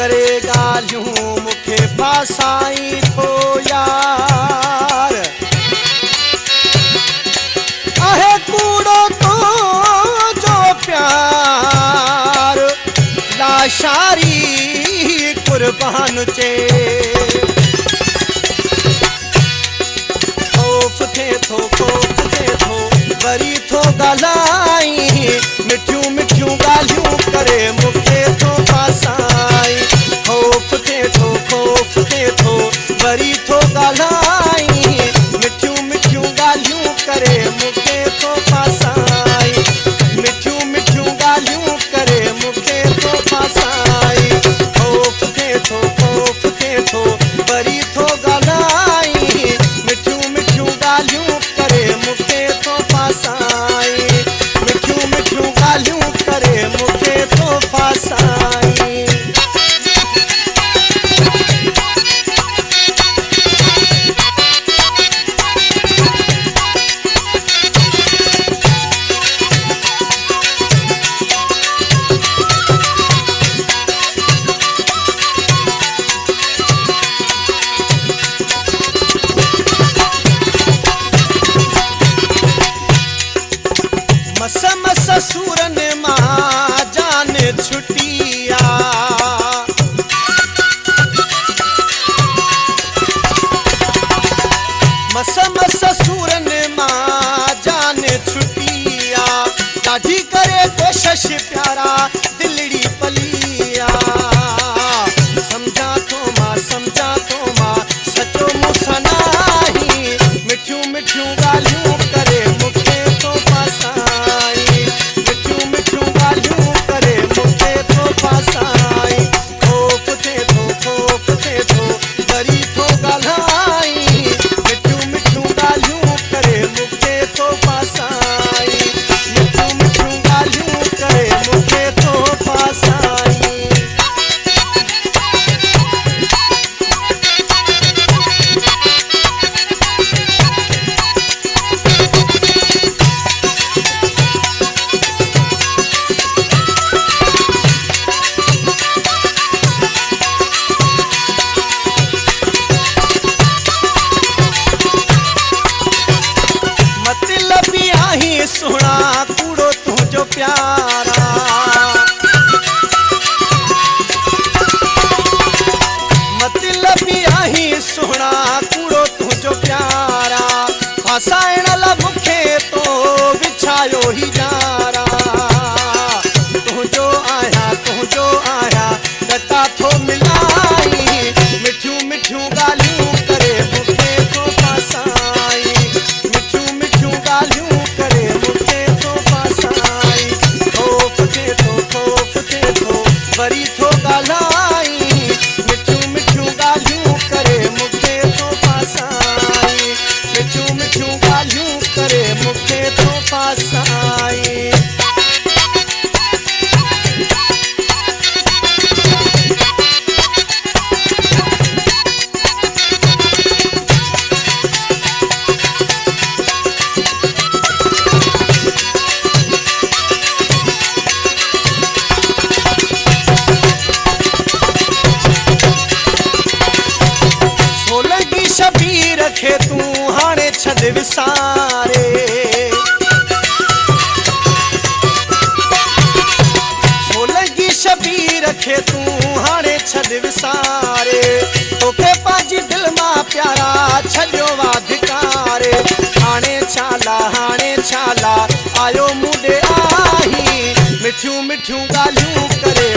करे ॻाल्हियूं मूंखे फासाई थो यार आहे कूड़ो तो जो प्यार लाशारी कुर्बान चे खौफ थे थो वरी थो ॻाल्हाई मिठियूं मिठियूं ॻाल्हियूं करे मूंखे थो फासाई खौफ थे थो वरी थो ॻाल्हाई मिठियूं मिठियूं ॻाल्हियूं करे मूंखे थो फासाई मिठियूं मिठियूं ॻाल्हियूं करे मूंखे थो फासाई खौफ थे थो वरी थो ॻाल्हाई मिठियूं मिठियूं ॻाल्हियूं करे मूंखे थो फासाई मिठियूं मिठियूं ॻाल्हियूं करे मूंखे थो फासाई मस सूरन मां जान छुटिया मस सूरन मां जान छुटिया ॾाढी करे कोशिश प्यारा दिलड़ी पलिया समझा थो मां सचो मूंसां नाही मिठियूं मिठियूं ॻाल्हियूं करे मूंखे थो फासाई मिठियूं मिठियूं ॻाल्हियूं करे मूंखे थो फासाई खौफ थे थो वरी थो ॻाल्हाई मिठियूं मिठियूं ॻाल्हियूं करे मूंखे थो फासाई मिठियूं मिठियूं ॻाल्हियूं करे मूंखे थो फासाई मतलबी आही सोना कूड़ो तुझो प्यारा मतलबी आही सोना कूड़ो तुझो प्यारा फासाइण ला मूंखे तो विछायो ही जारा तुझो आया कता थो मिलाई मिठियूं मिठियूं ॻाल्हियूं करे मूंखे थो फासाई मिठियूं मिठियूं ॻाल्हियूं करे मूंखे थो फासाई खौफ थे थो वरी थो ॻाल्हाई मिठियूं मिठियूं ॻाल्हियूं करे मूंखे थो फासाई मिठियूं मिठियूं ॻाल्हियूं करे मूंखे थो फासाई सोलंगी शबीर खे तूं हाणे छॾ विसारे सोलंगी शबीर खे तूं हाणे छॾ विसारे तोखे पंहिंजी दिलि मां प्यारा छॾियो वाधिकारे हाणे छाला आयो मूं ॾे आही मिठियूं मिठियूं ॻाल्हियूं करे